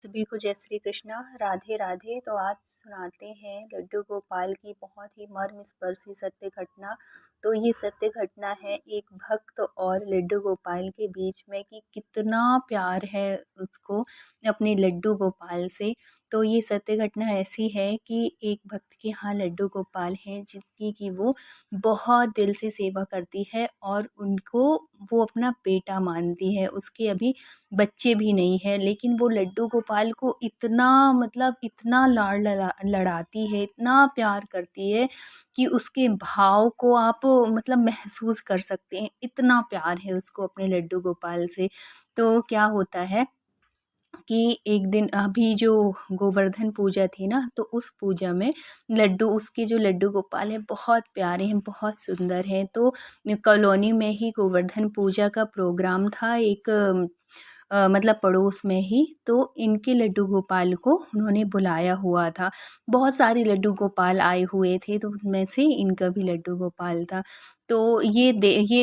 सभी को जय श्री कृष्णा, राधे राधे। तो आज सुनाते हैं लड्डू गोपाल की बहुत ही मर्मस्पर्शी सत्य घटना। तो ये सत्य घटना है एक भक्त और लड्डू गोपाल के बीच में कि कितना प्यार है उसको अपने लड्डू गोपाल से। तो ये सत्य घटना ऐसी है कि एक भक्त के यहाँ लड्डू गोपाल हैं जिसकी कि वो बहुत दिल से सेवा करती है और उनको वो अपना बेटा मानती है। उसके अभी बच्चे भी नहीं है, लेकिन वो लड्डू गोपाल को इतना मतलब इतना लड़ाती है, इतना प्यार करती है कि उसके भाव को आप मतलब महसूस कर सकते हैं। इतना प्यार है उसको अपने लड्डू गोपाल से। तो क्या होता है कि एक दिन अभी जो गोवर्धन पूजा थी ना, तो उस पूजा में लड्डू उसके जो लड्डू गोपाल हैं बहुत प्यारे हैं, बहुत सुंदर हैं। तो कॉलोनी में ही गोवर्धन पूजा का प्रोग्राम था एक मतलब पड़ोस में ही। तो इनके लड्डू गोपाल को उन्होंने बुलाया हुआ था। बहुत सारे लड्डू गोपाल आए हुए थे, तो उनमें से इनका भी लड्डू गोपाल था। तो ये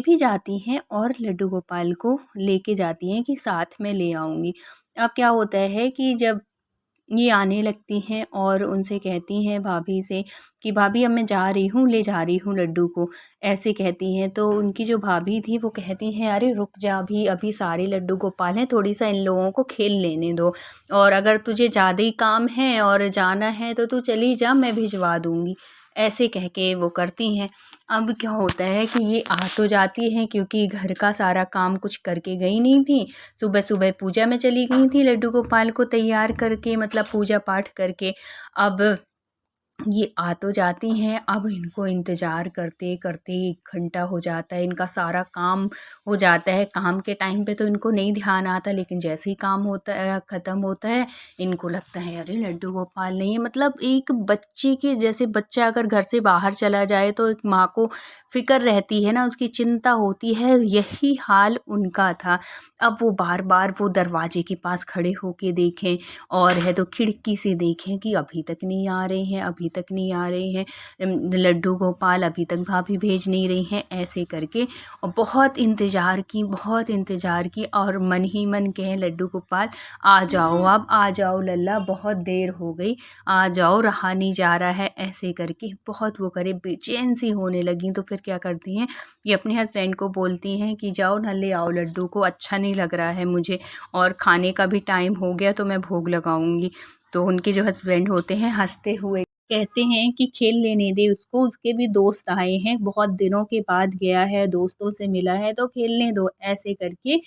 भी जाती हैं और लड्डू गोपाल को लेके जाती हैं कि साथ में ले आऊँगी। अब क्या होता है कि जब ये आने लगती हैं और उनसे कहती हैं भाभी से कि भाभी अब मैं जा रही हूँ, ले जा रही हूँ लड्डू को, ऐसे कहती हैं। तो उनकी जो भाभी थी वो कहती हैं अरे रुक जा, अभी अभी सारे लड्डू गोपाल हैं, थोड़ी सा इन लोगों को खेल लेने दो, और अगर तुझे ज़्यादा ही काम है और जाना है तो तू चली जा, मैं भिजवा दूँगी, ऐसे कह के वो करती हैं। अब क्या होता है कि ये आ तो जाती हैं क्योंकि घर का सारा काम कुछ करके गई नहीं थी। सुबह सुबह पूजा में चली गई थी लड्डू गोपाल को तैयार करके, मतलब पूजा पाठ करके। अब ये आ तो जाती हैं, अब इनको इंतज़ार करते करते 1 घंटा हो जाता है, इनका सारा काम हो जाता है। काम के टाइम पे तो इनको नहीं ध्यान आता, लेकिन जैसे ही काम होता है ख़त्म होता है, इनको लगता है अरे लड्डू गोपाल नहीं है। मतलब एक बच्चे के जैसे, बच्चा अगर घर से बाहर चला जाए तो एक माँ को फ़िक्र रहती है ना, उसकी चिंता होती है, यही हाल उनका था। अब वो बार बार वो दरवाजे के पास खड़े होके देखें और है तो खिड़की से देखें कि अभी तक नहीं आ रहे हैं, अभी तक नहीं आ रहे हैं लड्डू गोपाल, अभी तक भाभी भेज नहीं रही हैं, ऐसे करके। और बहुत इंतज़ार की, बहुत इंतज़ार की, और मन ही मन कहें लड्डू गोपाल आ जाओ, अब आ जाओ लल्ला, बहुत देर हो गई, आ जाओ, रहा नहीं जा रहा है, ऐसे करके बहुत वो करे, बेचैन सी होने लगी। तो फिर क्या करती हैं, ये अपने हस्बैंड को बोलती हैं कि जाओ ना ले आओ लड्डू को, अच्छा नहीं लग रहा है मुझे, और खाने का भी टाइम हो गया तो मैं भोग लगाऊंगी। तो उनके जो हस्बैंड होते हैं हंसते हुए कहते हैं कि खेल लेने दे उसको, उसके भी दोस्त आए हैं, बहुत दिनों के बाद गया है, दोस्तों से मिला है, तो खेलने दो, ऐसे करके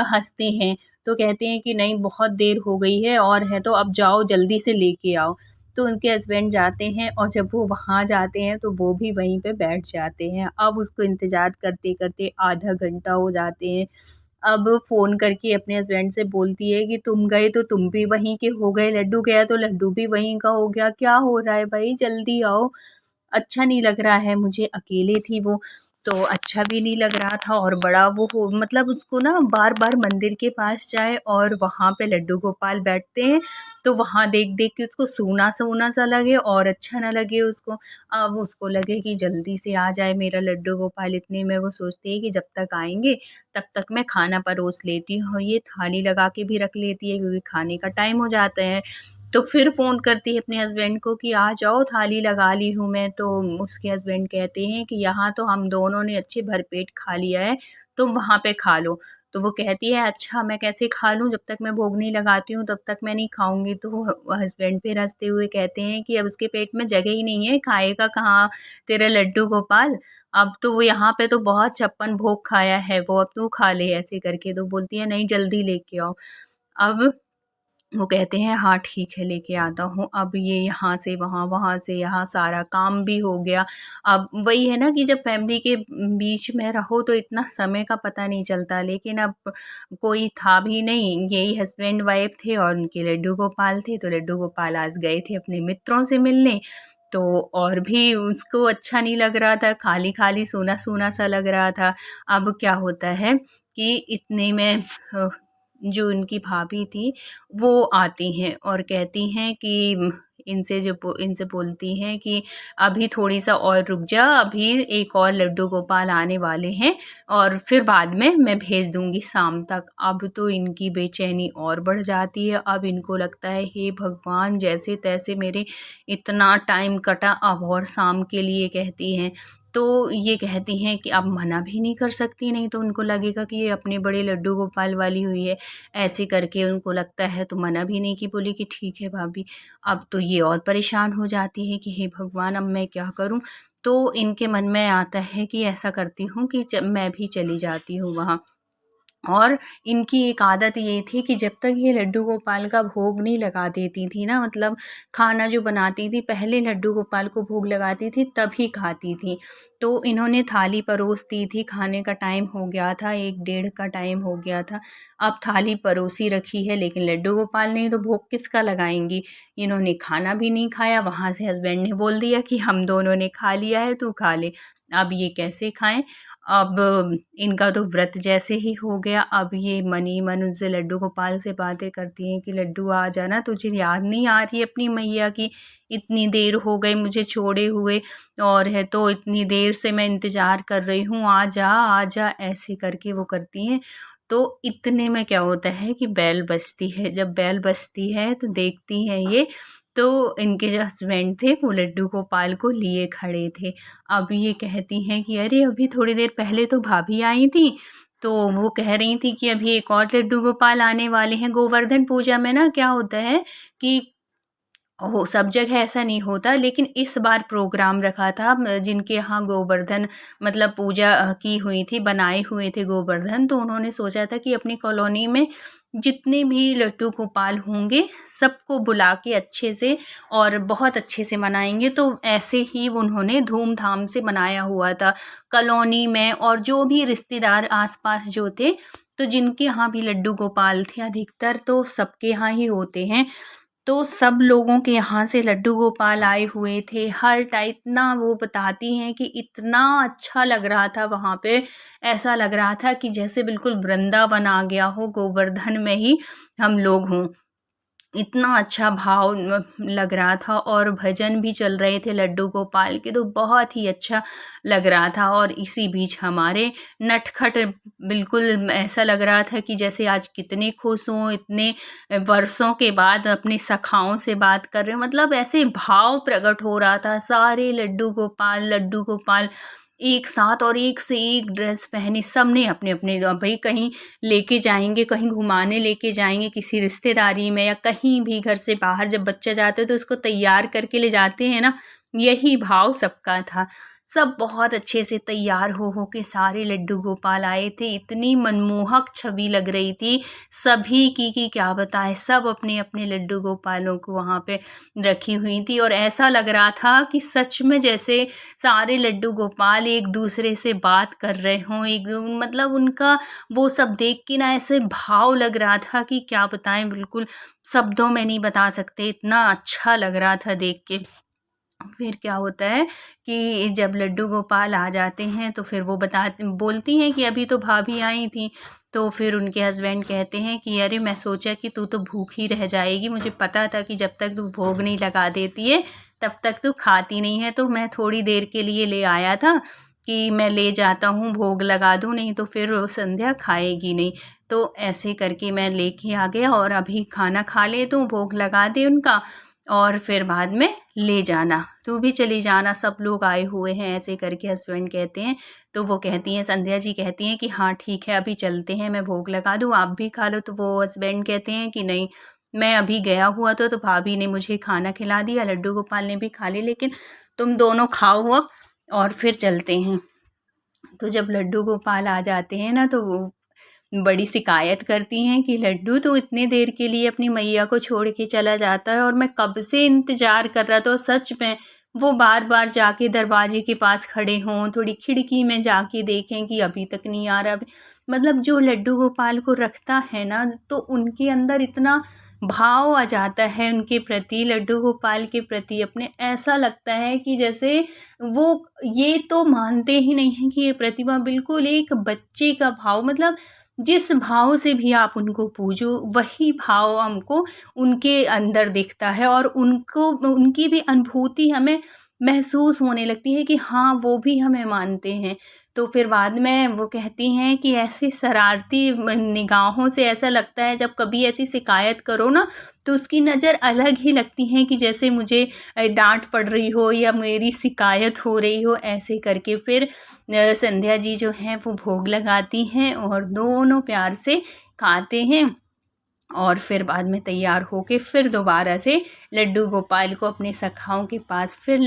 हंसते हैं। तो कहते हैं कि नहीं बहुत देर हो गई है और है तो अब जाओ जल्दी से लेके आओ। तो उनके हस्बैंड जाते हैं और जब वो वहाँ जाते हैं तो वो भी वहीं पे बैठ जाते हैं। अब उसको इंतज़ार करते करते आधा घंटा हो जाते हैं। अब फ़ोन करके अपने हस्बैंड से बोलती है कि तुम गए तो तुम भी वहीं के हो गए, लड्डू गया तो लड्डू भी वहीं का हो गया, क्या हो रहा है भाई, जल्दी आओ, अच्छा नहीं लग रहा है मुझे। अकेले थी वो, तो अच्छा भी नहीं लग रहा था, और बड़ा वो हो मतलब उसको ना बार बार मंदिर के पास जाए और वहाँ पे लड्डू गोपाल बैठते हैं, तो वहाँ देख देख के उसको सूना सूना सा लगे और अच्छा ना लगे उसको। अब उसको लगे कि जल्दी से आ जाए मेरा लड्डू गोपाल, इतने में वो सोचती है कि जब तक आएंगे तब तक मैं खाना परोस लेती हूँ, ये थाली लगा के भी रख लेती है क्योंकि खाने का टाइम हो जाता है। तो फिर फ़ोन करती है अपने हस्बैंड को कि आ जाओ, थाली लगा ली हूँ मैं। तो उसके हस्बैंड कहते हैं कि यहाँ तो हम दोनों ने अच्छे भरपेट खा लिया है, तुम वहाँ पे खा लो। तो वो कहती है अच्छा मैं कैसे खा लूँ, जब तक मैं भोग नहीं लगाती हूँ तब तक मैं नहीं खाऊंगी। तो हस्बैंड फिर हंसते हुए कहते हैं कि अब उसके पेट में जगह ही नहीं है, खाएगा कहाँ तेरा लड्डू गोपाल, अब तो वो यहाँ पे तो बहुत 56 भोग खाया है वो, अब तू खा ले, ऐसे करके। तो बोलती है नहीं जल्दी लेके आओ। अब वो कहते हैं हाँ ठीक है लेके आता हूँ। अब ये यहाँ से वहाँ, वहाँ से यहाँ, सारा काम भी हो गया। अब वही है ना कि जब फैमिली के बीच में रहो तो इतना समय का पता नहीं चलता, लेकिन अब कोई था भी नहीं, यही हस्बैंड वाइफ थे और उनके लड्डू गोपाल थे। तो लड्डू गोपाल आज गए थे अपने मित्रों से मिलने, तो और भी उसको अच्छा नहीं लग रहा था, खाली खाली सूना सूना सा लग रहा था। अब क्या होता है कि इतने में जो उनकी भाभी थी वो आती हैं और कहती हैं कि इनसे बोलती हैं कि अभी थोड़ी सा और रुक जा, अभी एक और लड्डू गोपाल आने वाले हैं और फिर बाद में मैं भेज दूंगी शाम तक। अब तो इनकी बेचैनी और बढ़ जाती है। अब इनको लगता है हे भगवान, जैसे तैसे मेरे इतना टाइम कटा, अब और शाम के लिए कहती हैं। तो ये कहती हैं कि अब मना भी नहीं कर सकती, नहीं तो उनको लगेगा कि ये अपने बड़े लड्डू गोपाल वाली हुई है। ऐसे करके उनको लगता है, तो मना भी नहीं की, बोली कि ठीक है भाभी। अब तो ये और परेशान हो जाती है कि हे भगवान, अब मैं क्या करूं। तो इनके मन में आता है कि ऐसा करती हूँ कि मैं भी चली जाती हूँ वहाँ। और इनकी एक आदत ये थी कि जब तक ये लड्डू गोपाल का भोग नहीं लगा देती थी ना, मतलब खाना जो बनाती थी पहले लड्डू गोपाल को भोग लगाती थी तभी खाती थी। तो इन्होंने थाली परोस दी थी, खाने का टाइम हो गया था, 1 डेढ़ का टाइम हो गया था। अब थाली परोसी रखी है, लेकिन लड्डू गोपाल नहीं तो भोग किसका लगाएंगी। इन्होंने खाना भी नहीं खाया। वहाँ से हस्बैंड ने बोल दिया कि हम दोनों ने खा लिया है, तू खा ले। अब ये कैसे खाएं। अब इनका तो व्रत जैसे ही हो गया। अब ये मन ही मन उनसे लड्डू गोपाल से बातें करती हैं कि लड्डू आ जाना, तुझे याद नहीं आ रही अपनी मैया की, इतनी देर हो गई मुझे छोड़े हुए, और है तो इतनी देर से मैं इंतज़ार कर रही हूँ, आ जा आ जा, ऐसे करके वो करती हैं। तो इतने में क्या होता है कि बेल बजती है। जब बेल बजती है तो देखती हैं ये, तो इनके जो हस्बैंड थे वो लड्डू गोपाल को लिए खड़े थे। अब ये कहती हैं कि अरे अभी थोड़ी देर पहले तो भाभी आई थी, तो वो कह रही थी कि अभी एक और लड्डू गोपाल आने वाले हैं। गोवर्धन पूजा में ना क्या होता है कि सब जगह ऐसा नहीं होता, लेकिन इस बार प्रोग्राम रखा था जिनके यहाँ गोवर्धन मतलब पूजा की हुई थी, बनाए हुए थे गोवर्धन, तो उन्होंने सोचा था कि अपनी कॉलोनी में जितने भी लड्डू गोपाल होंगे सबको बुला के अच्छे से और बहुत अच्छे से मनाएंगे। तो ऐसे ही उन्होंने धूमधाम से मनाया हुआ था कॉलोनी में, और जो भी रिश्तेदार आसपास जो थे, तो जिनके यहाँ भी लड्डू गोपाल थे, अधिकतर तो सबके यहाँ ही होते हैं, तो सब लोगों के यहाँ से लड्डू गोपाल आए हुए थे। हर टाइम इतना, वो बताती हैं कि इतना अच्छा लग रहा था वहाँ पे, ऐसा लग रहा था कि जैसे बिल्कुल वृंदावन आ गया हो, गोवर्धन में ही हम लोग हों। इतना अच्छा भाव लग रहा था, और भजन भी चल रहे थे लड्डू गोपाल के, तो बहुत ही अच्छा लग रहा था। और इसी बीच हमारे नटखट बिल्कुल ऐसा लग रहा था कि जैसे आज कितने खुश हों, इतने वर्षों के बाद अपने सखाओं से बात कर रहे हैं, मतलब ऐसे भाव प्रकट हो रहा था। सारे लड्डू गोपाल एक साथ, और एक से एक ड्रेस पहनी, सबने अपने अपने, भाई कहीं लेके जाएंगे, कहीं घुमाने लेके जाएंगे किसी रिश्तेदारी में, या कहीं भी घर से बाहर जब बच्चा जाते हैं तो उसको तैयार करके ले जाते हैं ना, यही भाव सबका था। सब बहुत अच्छे से तैयार हो के सारे लड्डू गोपाल आए थे। इतनी मनमोहक छवि लग रही थी सभी की कि क्या बताएं। सब अपने अपने लड्डू गोपालों को वहाँ पे रखी हुई थी, और ऐसा लग रहा था कि सच में जैसे सारे लड्डू गोपाल एक दूसरे से बात कर रहे हों। एक मतलब उनका वो सब देख के ना ऐसे भाव लग रहा था कि क्या बताएं, बिल्कुल शब्दों में नहीं बता सकते, इतना अच्छा लग रहा था देख के। फिर क्या होता है कि जब लड्डू गोपाल आ जाते हैं तो फिर वो बोलती हैं कि अभी तो भाभी आई थी। तो फिर उनके हस्बैंड कहते हैं कि अरे मैं सोचा कि तू तो भूखी रह जाएगी, मुझे पता था कि जब तक तू भोग नहीं लगा देती है तब तक तू खाती नहीं है, तो मैं थोड़ी देर के लिए ले आया था कि मैं ले जाता हूँ भोग लगा दूँ, नहीं तो फिर संध्या खाएगी नहीं। तो ऐसे करके मैं लेके आ गया, और अभी खाना खा ले दूँ, भोग लगा दे उनका, और फिर बाद में ले जाना, तू भी चली जाना, सब लोग आए हुए हैं, ऐसे करके हस्बैंड कहते हैं। तो वो कहती हैं, संध्या जी कहती हैं कि हाँ ठीक है, अभी चलते हैं, मैं भोग लगा दूँ, आप भी खा लो। तो वो हस्बैंड कहते हैं कि नहीं, मैं अभी गया हुआ तो भाभी ने मुझे खाना खिला दिया, लड्डू गोपाल ने भी खा ली, लेकिन तुम दोनों खाओ अब, और फिर चलते हैं। तो जब लड्डू गोपाल आ जाते हैं ना, तो वो बड़ी शिकायत करती हैं कि लड्डू तो इतने देर के लिए अपनी मैया को छोड़ के चला जाता है, और मैं कब से इंतज़ार कर रहा था। सच में वो बार बार जाके दरवाजे के पास खड़े हों, थोड़ी खिड़की में जाके देखें कि अभी तक नहीं आ रहा। मतलब जो लड्डू गोपाल को रखता है ना, तो उनके अंदर इतना भाव आ जाता है उनके प्रति, लड्डू गोपाल के प्रति अपने, ऐसा लगता है कि जैसे वो ये तो मानते ही नहीं हैं कि ये प्रतिमा बिल्कुल एक बच्चे का भाव, मतलब जिस भाव से भी आप उनको पूजो वही भाव हमको उनके अंदर दिखता है और उनको उनकी भी अनुभूति हमें महसूस होने लगती है कि हाँ वो भी हमें मानते हैं। तो फिर बाद में वो कहती हैं कि ऐसी शरारती निगाहों से ऐसा लगता है जब कभी ऐसी शिकायत करो ना तो उसकी नज़र अलग ही लगती है कि जैसे मुझे डांट पड़ रही हो या मेरी शिकायत हो रही हो ऐसे करके। फिर संध्या जी जो हैं वो भोग लगाती हैं और दोनों प्यार से खाते हैं और फिर बाद में तैयार होके फिर दोबारा से लड्डू गोपाल को अपने सखाओं के पास फिर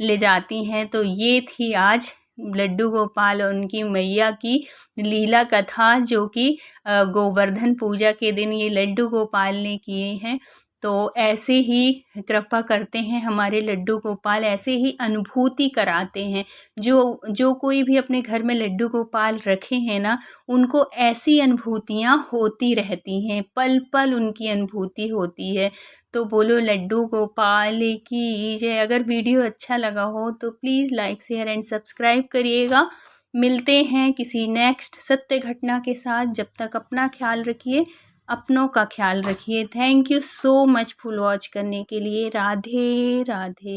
ले जाती हैं। तो ये थी आज लड्डू गोपाल और उनकी मैया की लीला कथा, जो कि गोवर्धन पूजा के दिन ये लड्डू गोपाल ने किए हैं। तो ऐसे ही कृपा करते हैं हमारे लड्डू गोपाल, ऐसे ही अनुभूति कराते हैं। जो कोई भी अपने घर में लड्डू गोपाल रखे हैं ना, उनको ऐसी अनुभूतियाँ होती रहती हैं, पल पल उनकी अनुभूति होती है। तो बोलो लड्डू गोपाल की जय। अगर वीडियो अच्छा लगा हो तो please like share and subscribe करिएगा। मिलते हैं किसी नेक्स्ट सत्य घटना के साथ। जब तक अपना ख्याल रखिए, अपनों का ख्याल रखिए। Thank you so much full watch करने के लिए। राधे राधे।